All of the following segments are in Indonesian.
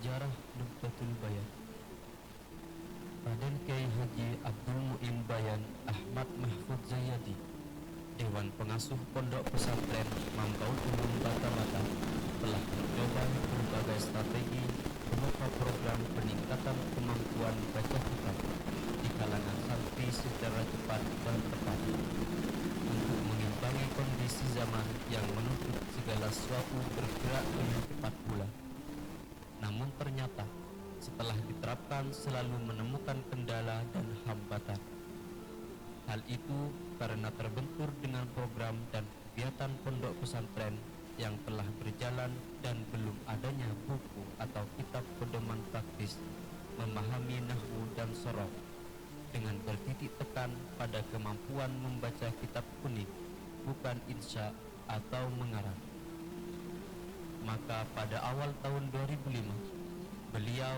Sejarah Nubdatul Bayan. Raden Kiai Haji Abdul Muin Bayan Ahmad Mahfud Zayadi, Dewan Pengasuh Pondok Pesantren Mambaul Ulum Bata-Bata, telah mencoba berbagai strategi berupa program peningkatan kemampuan baca kitab di kalangan santri secara cepat dan tepat untuk mengimbangi kondisi zaman yang menuntut segala sesuatu bergerak dengan cepat pula. Namun ternyata setelah diterapkan selalu menemukan kendala dan hambatan. Hal itu karena terbentur dengan program dan kegiatan pondok pesantren yang telah berjalan dan belum adanya buku atau kitab pedoman praktis memahami nahwu dan sorof, dengan bertitik tekan pada kemampuan membaca kitab kuning, bukan insya atau mengarang. Maka pada awal tahun 2005, beliau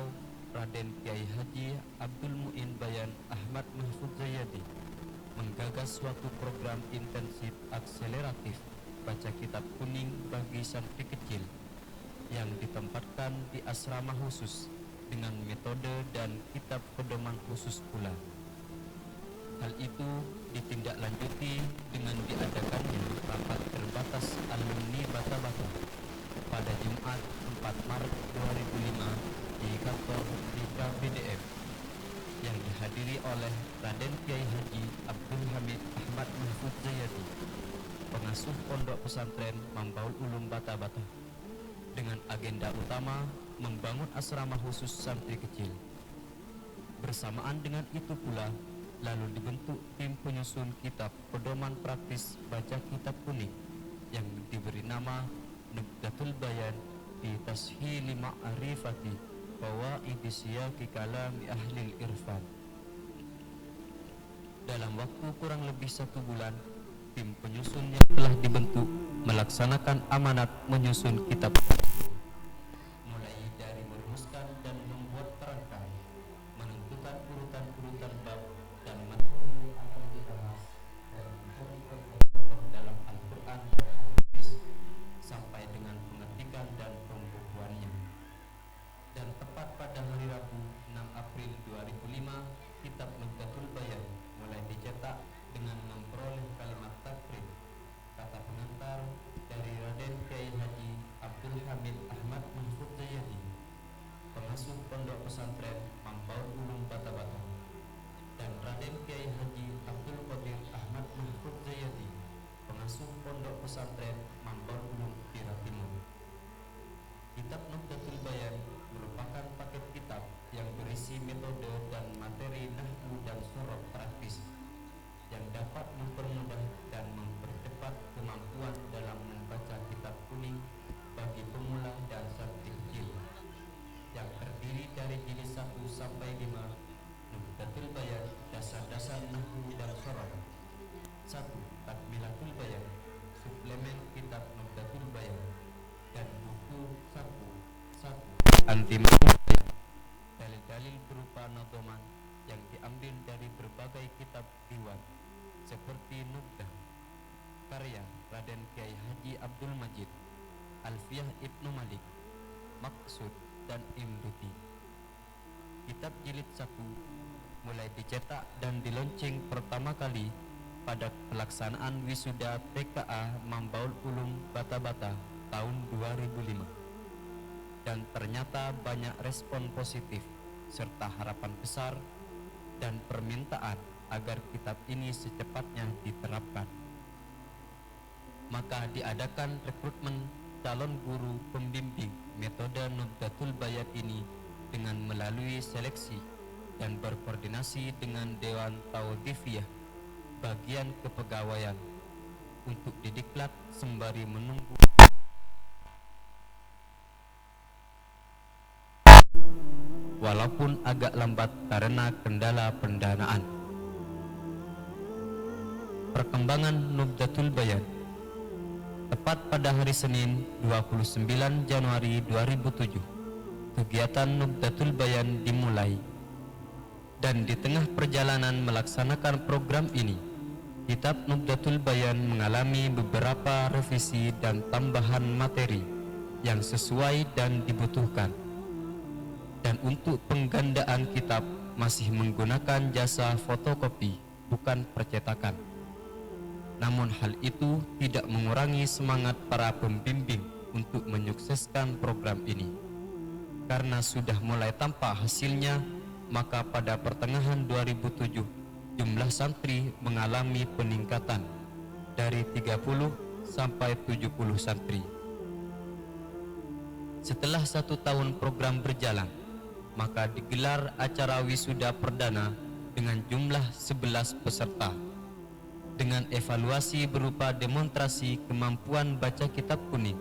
Raden Kiai Haji Abdul Muin Bayan Ahmad Mahfud Zayadi menggagas suatu program intensif akseleratif baca kitab kuning bagi santri kecil yang ditempatkan di asrama khusus dengan metode dan kitab pedoman khusus pula. Hal itu ditindaklanjuti dengan diadakannya rapat terbatas alumni Bata-Bata pada Jumat 4 Maret 2005 di kantor BKPDM yang dihadiri oleh Raden Kiai Haji Abdul Hamid Ahmad Mahfud Zayadi, pengasuh pondok pesantren Mambaul Ulum Bata-Bata, dengan agenda utama membangun asrama khusus santri kecil. Bersamaan dengan itu pula lalu dibentuk tim penyusun kitab pedoman praktis baca kitab kuning yang diberi nama Nubdatul Bayan fi Tashili Ma'rifati Fawaidi Siyaqi Kalami Ahlil Irfan. Dalam waktu kurang lebih 1 bulan, tim penyusun yang telah dibentuk melaksanakan amanat menyusun kitab, mulai dari merumuskan dan membuat kerangka, menentukan urutan-urutan bab dan materi yang akan dibahas, dan tokoh dalam Al-Quran dan Hadis, sampai dengan pengetikan dan pembukuannya. Dan tepat pada hari Rabu 6 April 2005, kitab Nubdatul Bayan mulai dicetak dengan memperoleh kalimat takrib, kata pengantar dari Raden Kiai Haji Abdul Hamid Ahmad Mahfud Zayadi, pengasuh pondok pesantren Mambaul Ulum Bata-Bata, dan Raden Kiai Haji Abdul Qadir Ahmad Mahfud Zayadi, pengasuh pondok pesantren Mambaul Ulum Tira Timur. Kitab Nubdatul Bayan merupakan paket kitab yang berisi metode dan materi nahwu dan sorof praktis yang dapat mempermudah dan mempercepat kemampuan dalam membaca kitab kuning bagi pemula dan santri kecil, yang terdiri dari jilid 1 sampai 5 Nubdatul Bayan dasar-dasar nahwu dan sorof, 1 Takmilatul Bayan suplemen kitab Nubdatul Bayan, dan buku 1 Antimatul Bayan, dalil-dalil berupa nadhoman yang diambil dari berbagai kitab diwan seperti Nubdah karya Raden Kiai Haji Abdul Majid, Alfiyah Ibnu Malik, Maksud, dan Imruti. Kitab jilid 1 mulai dicetak dan dilonceng pertama kali pada pelaksanaan wisuda TKA Mambaul Ulum Bata-Bata tahun 2005. Dan ternyata banyak respon positif serta harapan besar dan permintaan agar kitab ini secepatnya diterapkan. Maka diadakan rekrutmen calon guru pembimbing metode Nubdatul Bayan ini dengan melalui seleksi dan berkoordinasi dengan Dewan Taudifiyah bagian kepegawaian untuk didiklat sembari menunggu walaupun agak lambat karena kendala pendanaan. Perkembangan Nubdatul Bayan. Tepat pada hari Senin 29 Januari 2007, kegiatan Nubdatul Bayan dimulai. Dan di tengah perjalanan melaksanakan program ini, kitab Nubdatul Bayan mengalami beberapa revisi dan tambahan materi yang sesuai dan dibutuhkan. Dan untuk penggandaan kitab masih menggunakan jasa fotokopi, bukan percetakan. Namun hal itu tidak mengurangi semangat para pembimbing untuk menyukseskan program ini. Karena sudah mulai tampak hasilnya, maka pada pertengahan 2007 jumlah santri mengalami peningkatan dari 30 sampai 70 santri. Setelah 1 tahun program berjalan, maka digelar acara wisuda perdana dengan jumlah 11 peserta, dengan evaluasi berupa demonstrasi kemampuan baca kitab kuning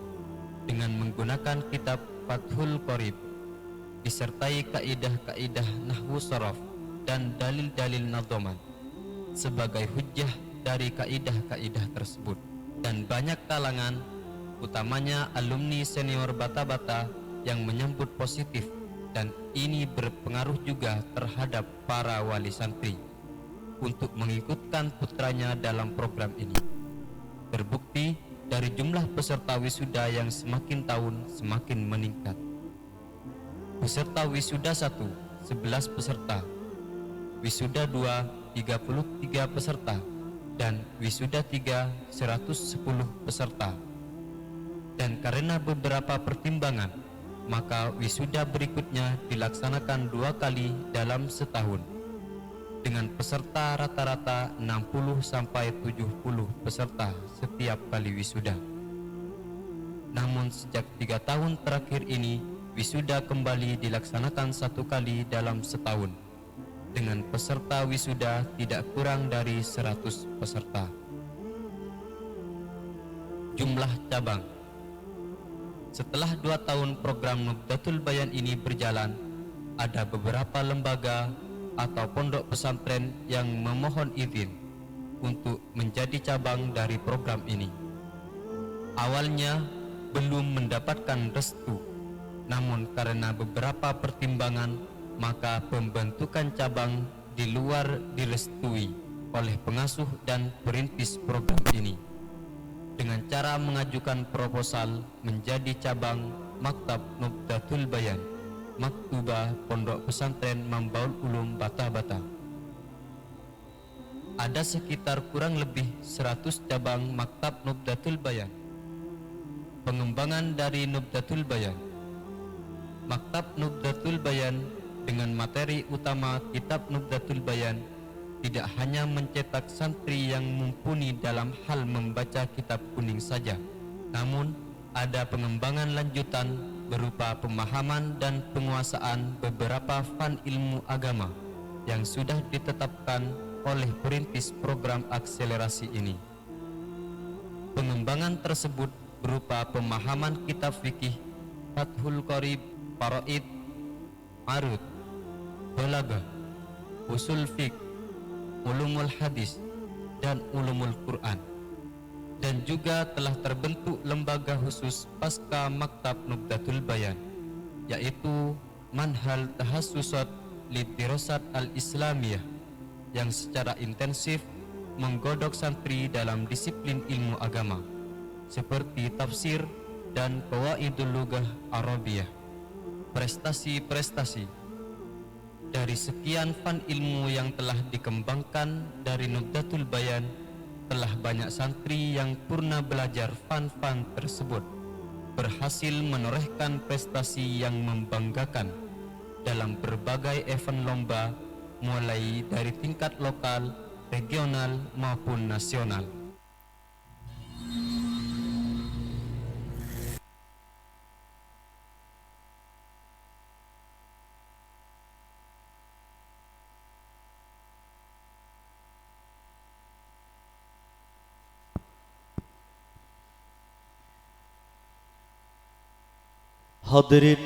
dengan menggunakan kitab Fathul Qorib, disertai kaidah-kaidah nahwu sharaf dan dalil-dalil nadhaman sebagai hujjah dari kaidah-kaidah tersebut. Dan banyak kalangan, utamanya alumni senior Bata-Bata, yang menyambut positif, dan ini berpengaruh juga terhadap para wali santri untuk mengikutkan putranya dalam program ini. Terbukti dari jumlah peserta wisuda yang semakin tahun semakin meningkat. Peserta wisuda 1, 11 peserta, wisuda 2, 33 peserta, dan wisuda 3, 110 peserta. Dan karena beberapa pertimbangan, maka wisuda berikutnya dilaksanakan 2 kali dalam setahun, dengan peserta rata-rata 60 sampai 70 peserta setiap kali wisuda. Namun sejak 3 tahun terakhir ini, wisuda kembali dilaksanakan 1 kali dalam setahun, dengan peserta wisuda tidak kurang dari 100 peserta. Jumlah cabang. Setelah 2 tahun program Nubdatul Bayan ini berjalan, ada beberapa lembaga atau pondok pesantren yang memohon izin untuk menjadi cabang dari program ini. Awalnya belum mendapatkan restu, namun karena beberapa pertimbangan, maka pembentukan cabang di luar direstui oleh pengasuh dan perintis program ini dengan cara mengajukan proposal menjadi cabang Maktab Nubdatul Bayan, Maktubah Pondok Pesantren Mambaul Ulum Bata-Bata. Ada sekitar kurang lebih 100 cabang Maktab Nubdatul Bayan. Pengembangan dari Nubdatul Bayan. Maktab Nubdatul Bayan dengan materi utama kitab Nubdatul Bayan tidak hanya mencetak santri yang mumpuni dalam hal membaca kitab kuning saja, namun ada pengembangan lanjutan berupa pemahaman dan penguasaan beberapa fan ilmu agama yang sudah ditetapkan oleh perintis program akselerasi ini. Pengembangan tersebut berupa pemahaman kitab fikih, Fathul Qorib, Faraid, Arud, Balaghah, Usul Fiqh, Ulumul Hadis, dan Ulumul Quran. Dan juga telah terbentuk lembaga khusus pasca Maktab Nubdatul Bayan, yaitu Manhal Tahassusat Lidirasat Al-Islamiyah, yang secara intensif menggodok santri dalam disiplin ilmu agama seperti tafsir dan Qawaidul Lughah Arabiyah. Prestasi-prestasi dari sekian fan ilmu yang telah dikembangkan dari Nubdatul Bayan, telah banyak santri yang purna belajar fan-fan tersebut berhasil menorehkan prestasi yang membanggakan dalam berbagai event lomba, mulai dari tingkat lokal, regional maupun nasional. Hadirin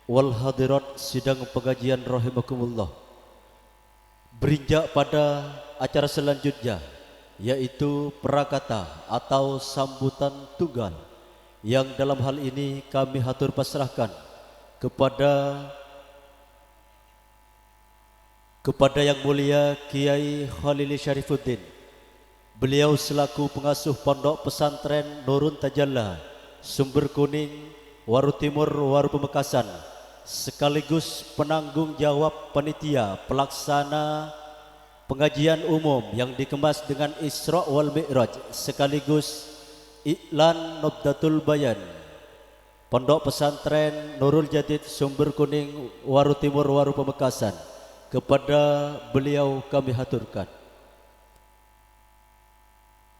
wal hadirat sidang pengajian rahimakumullah. Berinjak pada acara selanjutnya, yaitu prakata atau sambutan tunggal, yang dalam hal ini kami hatur pasrahkan kepada yang mulia Kiai Khalili Syarifuddin. Beliau selaku pengasuh Pondok Pesantren Nurun Tajalla, Sumber Kuning, Waru Timur, Waru Pemekasan, sekaligus penanggung jawab panitia pelaksana pengajian umum yang dikemas dengan Isra wal Mi'raj sekaligus iklan Nubdatul Bayan Pondok Pesantren Nurul Jadid Sumber Kuning Waru Timur Waru Pamekasan. Kepada beliau kami haturkan